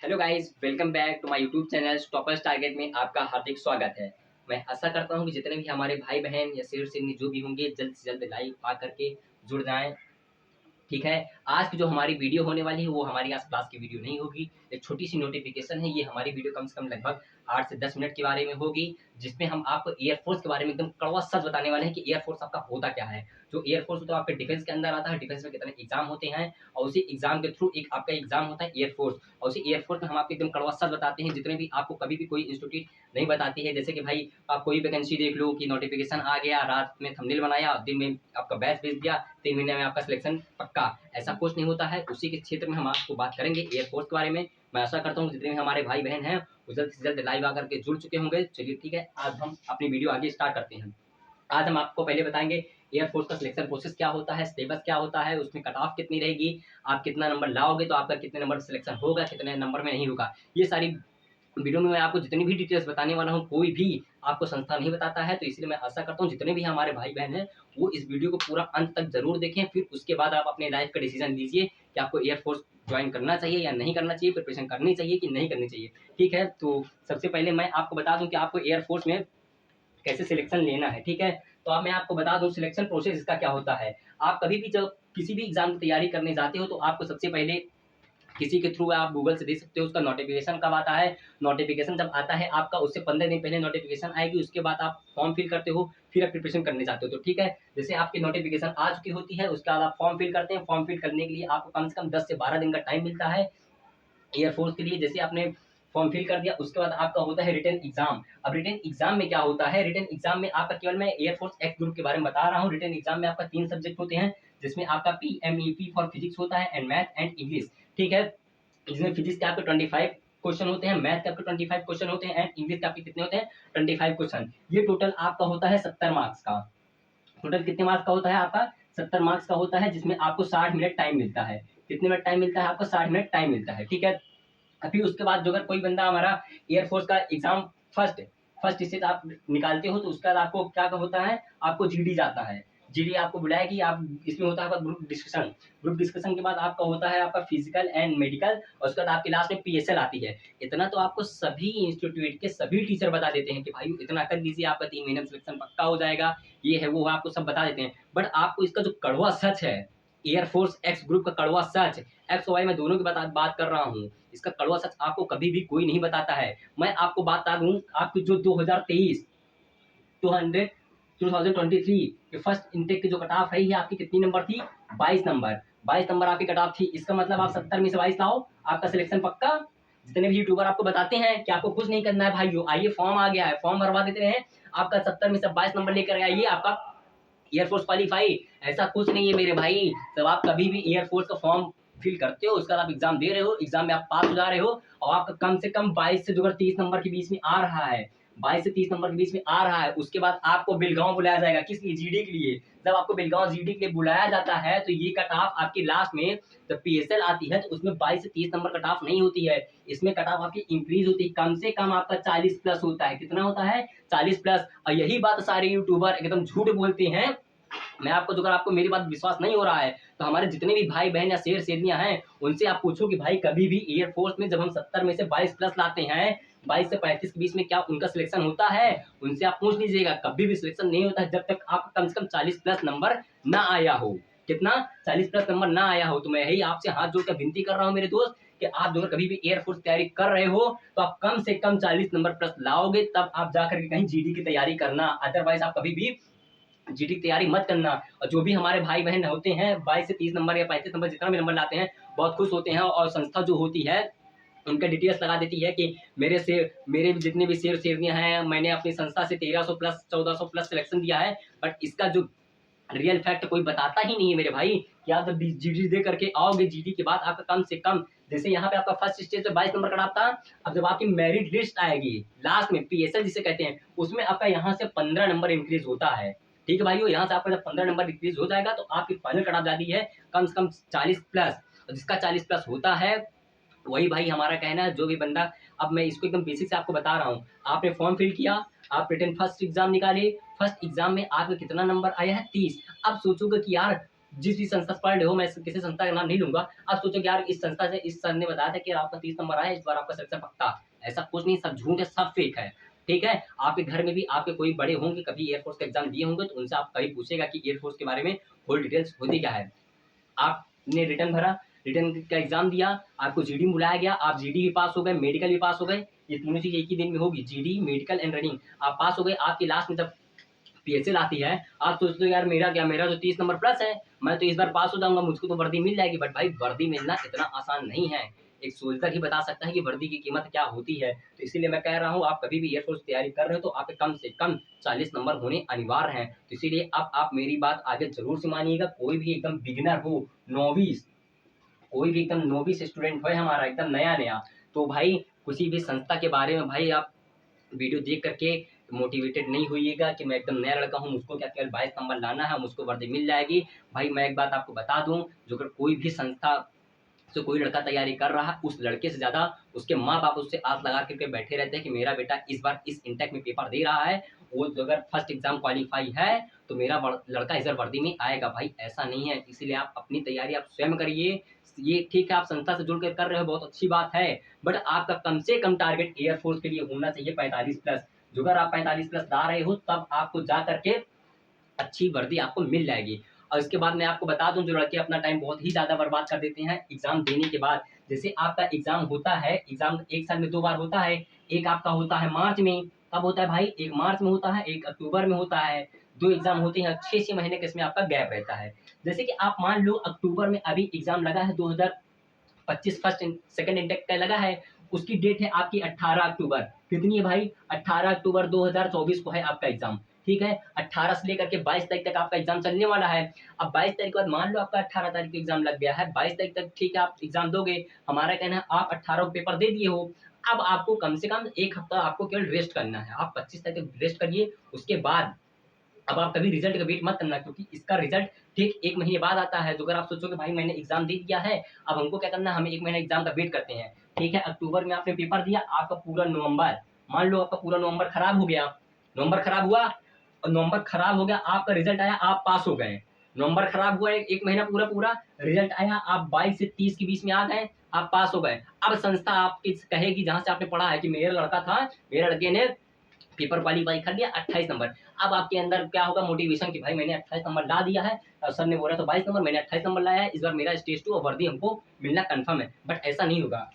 Hello guys, welcome back to my YouTube channel Toppers Target में आपका हार्दिक स्वागत है। मैं आशा करता हूं कि जितने भी हमारे भाई बहन या शेर शेरनी जो भी होंगे जल्द से जल्द लाइव आकर के जुड़ जाएं। ठीक है, आज की जो हमारी वीडियो होने वाली है वो हमारी आज क्लास की वीडियो नहीं होगी। एक छोटी सी नोटिफिकेशन है, ये हमारी वीडियो कम से कम लगभग 8 से 10 मिनट के बारे में होगी, जिसमें हम आपको एयरफोर्स के बारे में एकदम कड़वा सच बताने वाले हैं कि एयरफोर्स आपका होता क्या है। जो एयरफोर्स होता है आपके डिफेंस के अंदर आता है, डिफेंस में कितने एग्जाम होते हैं और उसी एग्जाम के थ्रू एक आपका एग्जाम होता है एयरफोर्स, और उसी एयरफोर्स में हम आपको एकदम कड़वा सच बताते हैं, जितने भी आपको कभी भी कोई इंस्टीट्यूट नहीं बताती है। जैसे कि भाई आप कोई वैकेंसी देख लो कि नोटिफिकेशन आ गया, रात में थंबनेल बनाया, दिन में आपका बैच भेज दिया, 3 महीने में आपका सिलेक्शन पक्का, ऐसा कुछ नहीं होता है। उसी के क्षेत्र में हम आपको बात करेंगे एयरफोर्स के बारे में। मैं आशा करता हूँ जितने भी हमारे भाई बहन हैं वो जल्द से जल्द लाइव आकर के जुड़ चुके होंगे। चलिए ठीक है, आज हम अपनी वीडियो आगे स्टार्ट करते हैं। आज हम आपको पहले बताएंगे एयरफोर्स का सिलेक्शन प्रोसेस क्या होता है, सिलेबस क्या होता है, उसमें कट ऑफ कितनी रहेगी, आप कितना नंबर लाओगे तो आपका कितने नंबर सिलेक्शन होगा, कितने नंबर में नहीं होगा। ये सारी वीडियो में मैं आपको जितनी भी डिटेल्स बताने वाला हूँ, कोई भी आपको संस्था नहीं बताता है, तो इसलिए मैं आशा करता हूँ जितने भी हमारे भाई बहन हैं वो इस वीडियो को पूरा अंत तक जरूर देखें। फिर उसके बाद आप अपने लाइफ का डिसीजन लीजिए कि आपको एयरफोर्स ज्वाइन करना चाहिए या नहीं करना चाहिए, प्रिपरेशन करनी चाहिए कि नहीं करनी चाहिए। ठीक है, तो सबसे पहले मैं आपको बता दूं कि आपको एयरफोर्स में कैसे सिलेक्शन लेना है। ठीक है, तो अब मैं आपको बता दूं सिलेक्शन प्रोसेस इसका क्या होता है। आप कभी भी जब किसी भी एग्जाम की तैयारी करने जाते हो तो आपको सबसे पहले किसी के थ्रू आप गूगल से देख सकते हो उसका नोटिफिकेशन कब आता है। नोटिफिकेशन जब आता है आपका, उससे 15 दिन पहले नोटिफिकेशन आएगी, उसके बाद आप फॉर्म फिल करते हो, फिर आप प्रिपरेशन करने जाते हो। तो ठीक है, जैसे आपकी नोटिफिकेशन आ चुकी होती है उसके बाद आप फॉर्म फिल करते हैं। फॉर्म फिल करने के लिए आपको कम से कम 10 से 12 दिन का टाइम मिलता है एयरफोर्स के लिए। जैसे आपने फॉर्म फिल कर दिया उसके बाद आपका होता है रिटन एग्जाम। अब रिटन एग्जाम में क्या होता है, रिटन एग्जाम में आपका, केवल मैं एयरफोर्स एक्स ग्रुप के बारे में बता रहा हूँ, रिटन एग्जाम में आपका 3 सब्जेक्ट होते हैं, जिसमें आपका पीएमईपी फॉर फिजिक्स होता है एंड मैथ एंड इंग्लिश। ठीक है, इसमें फिजिक्स के आपके 25 क्वेश्चन होते हैं, मैथ के आपके 25 क्वेश्चन होते हैं एंड इंग्लिश के आपके कितने होते हैं, 25 क्वेश्चन। ये टोटल आपका होता है 70 मार्क्स का। टोटल कितने मार्क्स का होता है आपका, 70 मार्क्स का होता है, जिसमें आपको 60 मिनट टाइम मिलता है। कितने मिनट टाइम मिलता है आपको, 60 मिनट टाइम मिलता है। ठीक है, अभी उसके बाद जो अगर कोई बंदा हमारा एयरफोर्स का एग्जाम फर्स्ट फर्स्ट स्टेज आप निकालते हो तो उसके बाद आपको क्या होता है, आपको जीडी जाता है। जीडी आपको बुलाया कि आप, इसमें होता है आपका ग्रुप डिस्कशन। ग्रुप डिस्कशन के बाद आपका होता है आपका फिजिकल एंड मेडिकल, और उसके बाद आपके लास्ट में पीएसएल आती है। इतना तो आपको सभी इंस्टीट्यूट के सभी टीचर बता देते हैं कि भाई इतना कर लीजिए आपका 3 महीने में सिलेक्शन पक्का हो जाएगा, ये है वो है, आपको सब बता देते हैं। बट आपको इसका जो कड़वा सच है, एयरफोर्स एक्स ग्रुप का कड़वा सच, एक्स वाई मैं दोनों की बात कर रहा हूँ, इसका कड़वा सच आपको कभी भी कोई नहीं बताता है। मैं आपको बता दूं, आपकी जो 2023 200 2023 के फर्स्ट इनटेक की जो कट ऑफ है, ये आपकी कितनी नंबर थी, 22 नंबर। 22 नंबर आपकी कट ऑफ थी। इसका मतलब आप 70 में से 22 लाओ, आपका सिलेक्शन पक्का। जितने भी यूट्यूबर आपको बताते हैं कि आपको कुछ नहीं करना है भाइयों, आइए फॉर्म आ गया है, फॉर्म भरवा देते हैं, आपका 70 में से 22 नंबर लेकर आइए, आपका एयरफोर्स क्वालीफाई। ऐसा कुछ नहीं है मेरे भाई, जब आप कभी भी एयरफोर्स का फॉर्म फिल करते हो उसका आप एग्जाम दे रहे हो, एग्जाम में आप पास हो जा रहे हो, और आपका कम से कम 22 से जो 30 नंबर के बीच में आ रहा है, 22 से 30 नंबर के बीच में आ रहा है, उसके बाद आपको बेलगांव बुलाया जाएगा। किस लिए, जीडी के लिए। जब आपको बेलगांव जीडी के लिए बुलाया जाता है तो ये कट ऑफ आपकी लास्ट में जब पीएसएल आती है तो उसमें 22 से 30 नंबर कट ऑफ नहीं होती है, इसमें कट ऑफ आपकी इंक्रीज होती है, कम से कम आपका 40 प्लस होता है। कितना होता है, 40 प्लस। और यही बात सारे यूट्यूबर एकदम झूठ बोलते हैं। मैं आपको, जो अगर आपको मेरी बात विश्वास नहीं हो रहा है तो हमारे जितने भी भाई बहन या शेर शेरनियां हैं उनसे आप पूछो कि भाई कभी भी एयरफोर्स में जब हम 70 में से 22 प्लस लाते हैं, 22 से 35 के बीच में क्या उनका सिलेक्शन होता है, उनसे आप पूछ लीजिएगा। कभी भी सिलेक्शन नहीं होता है जब तक आपका कम से कम 40 प्लस नंबर ना आया हो। कितना, 40 प्लस नंबर ना आया हो। तो मैं यही आपसे हाथ जोड़कर विनती कर रहा हूँ मेरे दोस्त कि आप जो कभी भी एयरफोर्स तैयारी कर रहे हो तो आप कम से कम 40 नंबर प्लस लाओगे, तब आप जाकर के कहीं जीडी की तैयारी करना। अदरवाइज आप कभी भी जीडी की तैयारी मत करना। और जो भी हमारे भाई बहन होते हैं 22 से 30 नंबर या 35 नंबर जितना भी नंबर लाते हैं, बहुत खुश होते हैं, और संस्था जो होती है उनका डिटेल्स लगा देती है कि मेरे जितने भी शेर शेरनियां हैं, मैंने अपनी संस्था से 1300 प्लस 1400 प्लस सिलेक्शन दिया है। बट इसका जो रियल फैक्ट कोई बताता ही नहीं है मेरे भाई, कि आप जब जीडी दे करके आओगे, जीडी के बाद आपका कम से कम, जैसे यहाँ पे आपका फर्स्ट स्टेज पे 22 नंबर का था, अब जब आपकी मेरिट लिस्ट आएगी लास्ट में, पीएसएल जिसे कहते हैं, उसमें आपका यहाँ से 15 नंबर इंक्रीज होता है। ठीक है भाइयों, यहाँ से आपका जब 15 नंबर इंक्रीज हो जाएगा तो आपकी फाइनल कट ऑफ जाती है कम से कम 40 प्लस। जिसका 40 प्लस होता है वही भाई हमारा कहना है, जो भी बंदा, अब मैं इसको एकदम बेसिक से आपको बता रहा हूँ। आपने फॉर्म फिल किया, आप रिटन फर्स्ट एग्जाम निकाले, फर्स्ट एग्जाम में आपका कितना नंबर आया है, 30। अब सोचोगे कि यार जिस भी संस्था से पढ़ रहे हो, मैं किसी संस्था का नाम नहीं लूंगा, आप सोचो कि यार इस संस्था से इस सर ने बताया था कि आपका 30 नंबर आया, इस बार आपका सिलेक्शन पक्का। ऐसा कुछ नहीं, सब झूठ है, सब फेक है। ठीक है, आपके घर में भी आपके कोई बड़े होंगे, कभी एयरफोर्स का एग्जाम दिए होंगे, तो उनसे आप कभी पूछेगा कि एयरफोर्स के बारे में फुल डिटेल्स होती क्या है। आपने रिटर्न भरा, रिटर्न का एग्जाम दिया, आपको जीडी में बुलाया गया, आप जीडी भी पास हो गए, मेडिकल भी पास हो गए, ये तीनों चीज एक ही दिन में होगी, जीडी, मेडिकल एंड रनिंग। आप पास हो गए, आपकी लास्ट में जब पीएसएल आती है, आप सोचते हो यार मेरा क्या, मेरा तो 30 नंबर प्लस है, मैं तो इस बार पास हो जाऊंगा, मुझको तो वर्दी मिल जाएगी। बट भाई वर्दी मिलना इतना आसान नहीं है, एक सोल्जर ही बता सकता है कि वर्दी की कीमत क्या होती है। तो इसीलिए मैं कह रहा हूँ, आप कभी भी एयरफोर्स तैयारी कर रहे हो तो आपके कम से कम 40 नंबर होने अनिवार्य हैं। तो इसीलिए अब आप मेरी बात आगे जरूर से मानिएगा। कोई भी एकदम बिगिनर हो, नोविस, कोई भी एकदम नोविस स्टूडेंट हो हमारा एकदम नया नया, तो भाई किसी भी संस्था के बारे में भाई आप वीडियो देख करके मोटिवेटेड नहीं होइएगा कि मैं एकदम नया लड़का हूँ, मुझको क्या केवल 22 नंबर लाना है, मुझको वर्दी मिल जाएगी। भाई मैं एक बात आपको बता दूं, जो अगर कोई भी संस्था से कोई लड़का तैयारी कर रहा है, उस लड़के से ज्यादा उसके माँ बाप उससे आस लगा करके बैठे रहते हैं कि मेरा बेटा इस बार इस इंटेक में पेपर दे रहा है, वो जो अगर फर्स्ट एग्जाम क्वालिफाई है तो मेरा लड़का इस बार वर्दी में आएगा। भाई ऐसा नहीं है, इसीलिए आप अपनी तैयारी आप स्वयं करिए। ये ठीक है, आप संस्था से जुड़ कर रहे हो, बहुत अच्छी बात है, बट आपका कम से कम टारगेट एयरफोर्स के लिए होना चाहिए 45 प्लस। जो अगर आप 45 प्लस ला रहे हो, तब आपको जा करके अच्छी वर्दी आपको मिल जाएगी। और इसके बाद मैं आपको बता दूं, जो लड़के अपना टाइम बहुत ही ज्यादा बर्बाद कर देते हैं एग्जाम देने के बाद, जैसे आपका एग्जाम होता है, एग्जाम एक साल में 2 बार होता है, एक आपका होता है मार्च में, कब होता है भाई, एक मार्च में होता है, एक अक्टूबर में होता है, 2 एग्जाम होते हैं, 6-6 महीने का इसमें आपका गैप रहता है। जैसे कि आप मान लो अक्टूबर में अभी एग्जाम लगा है, 2025 फर्स्ट सेकंड इंटेक का लगा है, उसकी डेट है आपकी 18 अक्टूबर। कितनी है भाई, 18 अक्टूबर 2024 को है आपका एग्जाम। ठीक है, 18 से लेकर के 22 तारीख तक आपका एग्जाम चलने वाला है। अब 22 तारीख के बाद मान लो आपका 18 तारीख को एग्जाम लग गया है, 22 तारीख तक ठीक है आप एग्जाम दोगे, हमारा कहना है आप 18 को पेपर दे दिए हो, अब आपको कम से कम 1 हफ्ता आपको केवल रेस्ट करना है, आप 25 तारीख तक रेस्ट करिए। उसके बाद अब आप कभी रिजल्ट का वेट मत करना, क्योंकि इसका रिजल्ट ठीक 1 महीने बाद आता है। जो अगर आप सोचोगे भाई मैंने एग्जाम दे दिया है, अब हमको क्या करना है, हम 1 महीना एग्जाम का वेट करते हैं। ठीक है, अक्टूबर में आपने पेपर दिया, आपका पूरा नवंबर, मान लो आपका पूरा नवंबर खराब हो गया, नवंबर खराब हुआ, और नवंबर खराब हो गया, आपका रिजल्ट आया, आप पास हो गए। नवंबर खराब हुआ, 1 महीना पूरा पूरा रिजल्ट आया, आप 22 से 30 के बीच में आ गए, आप पास हो गए। अब संस्था आपकी कहेगी, जहां से आपने पढ़ा है कि मेरा लड़का था, मेरे लड़के ने पेपर क्वालीफाई कर लिया 28 नंबर, अब आपके अंदर क्या होगा, मोटिवेशन कि भाई मैंने 28 नंबर ला दिया है, सर ने बोला तो 22 नंबर, मैंने 28 नंबर लाया है, इस बार मेरा स्टेज 2 और वर्दी हमको मिलना कंफर्म है। बट ऐसा नहीं होगा।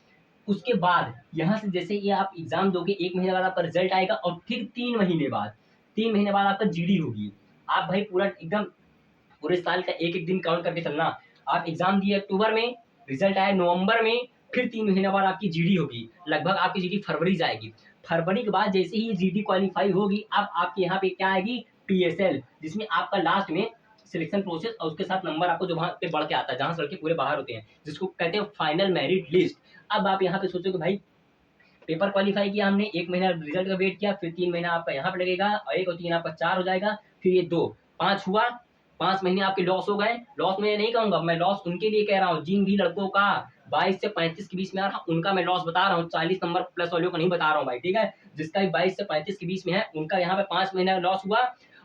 उसके बाद यहाँ से जैसे ये आप एग्जाम दोगे, 1 महीने बाद आपका रिजल्ट आएगा, और फिर 3 महीने बाद, 3 महीने बाद आपका जीडी होगी। आप भाई पूरा एकदम पूरे साल का एक एक दिन काउंट करके चलना। आप एग्जाम दिए अक्टूबर में, रिजल्ट आया नवंबर में, फिर 3 महीने बाद आपकी जीडी होगी, लगभग आपकी जीडी फरवरी जाएगी। फरवरी के बाद जैसे ही जीडी क्वालिफाई होगी, अब आपके यहाँ पे क्या आएगी, पीएसएल, जिसमें आपका लास्ट में सिलेक्शन प्रोसेस और उसके साथ नंबर आपको जो वहां पे बढ़ के आता है, जहां से लड़के पूरे बाहर होते हैं, जिसको कहते हैं फाइनल मेरिट लिस्ट। अब आप यहाँ पे सोचोगे भाई पेपर क्वालिफाई किया हमने, 1 महीना रिजल्ट का वेट किया, फिर 3 महीना आपका यहाँ पे लगेगा, और 1 और 3 आपका 4 हो जाएगा, फिर ये 2, 5 हुआ, 5 महीने आपके लॉस हो गए। लॉस मैं नहीं कहूंगा, मैं लॉस उनके लिए कह रहा हूँ जिन भी लड़कों का 22 से 35 के बीच में आ रहा, उनका मैं लॉस बता रहा हूँ, 40 नंबर प्लस वालों का नहीं बता रहा हूँ भाई। ठीक है, जिसका भी 22 से 35 के बीच में है, उनका यहाँ पे 5 महीने का लॉस हुआ।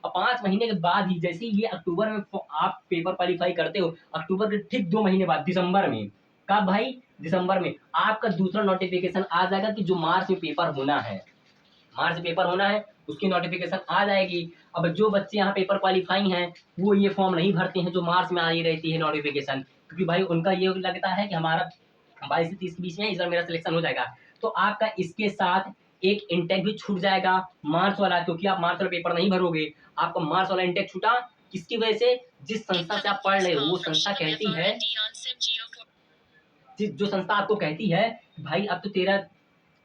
और 5 महीने के बाद ही जैसे ये अक्टूबर में आप पेपर क्वालिफाई करते हो, अक्टूबर के ठीक 2 महीने बाद दिसंबर में, कब भाई, दिसंबर में आपका दूसरा नोटिफिकेशन आ जाएगा कि जो मार्च में पेपर होना है, मार्च में पेपर होना है, उसकी नोटिफिकेशन आ जाएगी। अब जो बच्चे यहाँ पेपर क्वालिफाई हैं, वो ये फॉर्म नहीं भरते हैं जो मार्च में आई रहती है नोटिफिकेशन, क्योंकि भाई उनका ये लगता है कि हमारा 22 से 30 के बीच में इस बार मेरा सिलेक्शन हो जाएगा। तो आपका इसके साथ एक इंटेक भी छूट जाएगा मार्च वाला, क्योंकि आप मार्च वाला पेपर नहीं भरोगे, आपका मार्च वाला इंटेक छूटा। किसकी वजह से, जिस संस्था से आप पढ़ रहे हो, वो संस्था कहती है, जो संस्था आपको कहती है भाई अब तो तेरा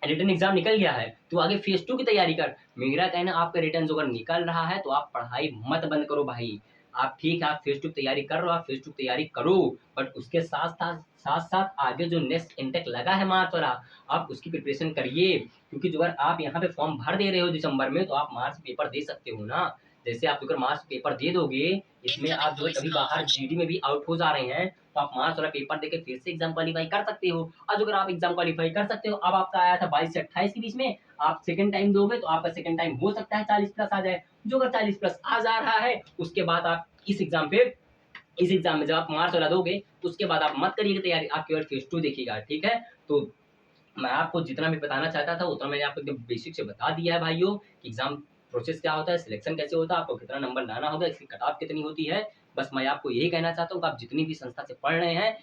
रिटर्न एग्जाम निकल गया है, तो आगे फेज 2 की तैयारी कर। मेरा कहना, आपका रिटर्न अगर निकल रहा है तो आप पढ़ाई मत बंद करो भाई। आप ठीक है, आप फेज 2 की तैयारी कर रहे हो, आप फेज 2 की तैयारी करो, बट उसके साथ साथ आगे जो नेक्स्ट इंटेक लगा है मार्च वाला, आप उसकी प्रिपरेशन करिए। क्योंकि जो अगर आप यहाँ पे फॉर्म भर दे रहे हो दिसंबर में, तो आप मार्च पेपर दे सकते हो ना। जैसे आप अगर मार्च पेपर दे दोगे, इसमें आप जो है कभी बाहर जीडी में भी आउट हो जा रहे हैं, तो आप मार्च वाला पेपर देके फिर से एग्जाम क्वालिफाई कर सकते हो। और अगर आप एग्जाम क्वालिफाई कर सकते हो, अब आपका आया था 22 से 28 के बीच में, आप सेकंड टाइम दोगे तो आपका सेकंड टाइम हो सकता है 40 प्लस आ जाए। जो अगर 40 प्लस आ जा रहा है, उसके बाद आप इस एग्जाम पे इस एग्जाम में जब आप मार्क्स वाला दोगे उसके बाद आप मत करिएगा तैयारी, आप केवल फेज 2 देखिएगा, ठीक है। तो मैं आपको जितना भी बताना चाहता था उतना मैंने आपको एकदम बेसिक से बता दिया है भाइयों कि एग्जाम प्रोसेस क्या होता है, सिलेक्शन कैसे होता है, आपको कितना नंबर लाना होगा, इसकी कट ऑफ कितनी होती है। बस मैं आपको यही कहना चाहता हूँ कि आप जितनी भी संस्था से पढ़ रहे हैं,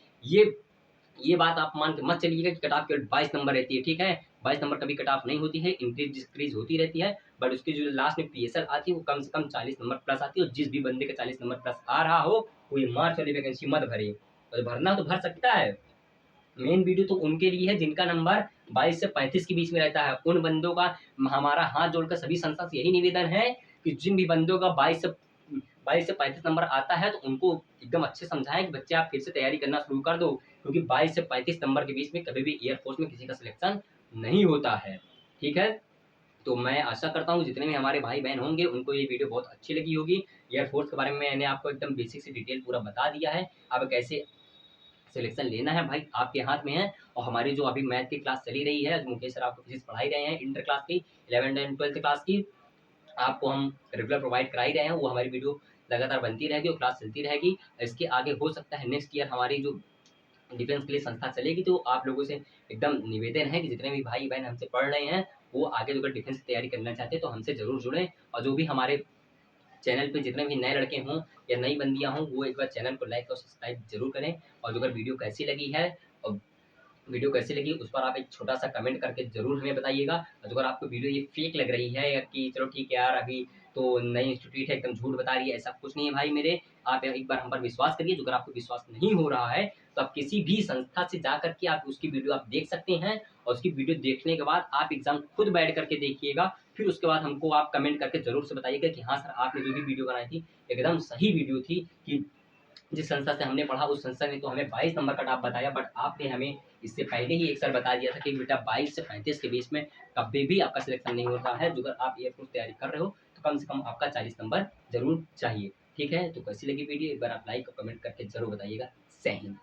ये बात आप मान के मत चलिएगा कि कट ऑफ केवल 22 नंबर रहती है, ठीक है। 22 नंबर कभी कट ऑफ नहीं होती है, इंक्रीज डिक्रीज होती रहती है। बट उसकी जो लास्ट में पीएसएल आती है वो कम से कम 40 नंबर प्लस आती है, और जिस भी बंदे का 40 नंबर प्लस आ रहा हो वो ये मार्च वाली वैकेंसी मत भरे, और भरना तो भर सकता है। मेन वीडियो तो उनके लिए है जिनका नंबर 22 से 35 के बीच में रहता है, उन बंदों का हमारा हाथ जोड़कर सभी संस्था से यही निवेदन है कि जिन भी बंदों का 22 से 35 नंबर आता है तो उनको एकदम अच्छे समझाएं कि बच्चे आप फिर से तैयारी करना शुरू कर दो, क्योंकि 22 से 35 नंबर के बीच में कभी भी एयरफोर्स में किसी का सिलेक्शन नहीं होता है, ठीक है। तो मैं आशा करता हूँ जितने भी हमारे भाई बहन होंगे उनको ये वीडियो बहुत अच्छी लगी होगी। एयरफोर्स के बारे में मैंने आपको एकदम बेसिक से डिटेल पूरा बता दिया है, अब कैसे सिलेक्शन लेना है भाई आपके हाथ में है। और हमारी जो अभी मैथ की क्लास चली रही है, मुकेश सर आपको फिजिक्स पढ़ाई रहे हैं इंटर क्लास की, 11th एंड 12th क्लास की, आपको हम रेगुलर प्रोवाइड करा ही रहे हैं। वो हमारी वीडियो लगातार बनती रहेगी और क्लास चलती रहेगी। इसके आगे हो सकता है नेक्स्ट ईयर हमारी जो डिफेंस के लिए संस्था चलेगी, तो आप लोगों से एकदम निवेदन है कि जितने भी भाई बहन हमसे पढ़ रहे हैं वो आगे जो डिफेंस की तैयारी करना चाहते हैं तो हमसे जरूर जुड़ें। और जो भी हमारे चैनल पे जितने भी नए लड़के हों या नई बंदियां हों वो एक बार चैनल को लाइक और सब्सक्राइब जरूर करें। और जो अगर वीडियो कैसी लगी है और वीडियो कैसी लगी उस पर आप एक छोटा सा कमेंट करके जरूर हमें बताइएगा। और अगर आपको वीडियो ये फेक लग रही है या कि चलो ठीक है यार अभी तो नई इंस्टीट्यूट है एकदम झूठ बता रही है, ऐसा कुछ नहीं है भाई मेरे। आप एक बार हम पर विश्वास करिए, जो अगर आपको विश्वास नहीं हो रहा है तो आप किसी भी संस्था से जा करके आप उसकी वीडियो आप देख सकते हैं, और उसकी वीडियो देखने के बाद आप एग्जाम खुद बैठ करके देखिएगा। फिर उसके बाद हमको आप कमेंट करके जरूर से बताइएगा कि हाँ सर आपने जो भी वीडियो बनाई थी एकदम सही वीडियो थी, कि जिस संस्था से हमने पढ़ा उस संस्था ने तो हमें 22 नंबर कट ऑफ बताया, बट आपने हमें इससे पहले ही एक साल बता दिया था कि बेटा 22 से 35 के बीच में कभी भी आपका सिलेक्शन नहीं होता है। जो अगर आप एयरफोर्स तैयारी कर रहे हो तो कम से कम आपका 40 नंबर जरूर चाहिए, ठीक है। तो कैसी लगी वीडियो एक बार आप लाइक और कमेंट करके जरूर बताइएगा। जय हिंद।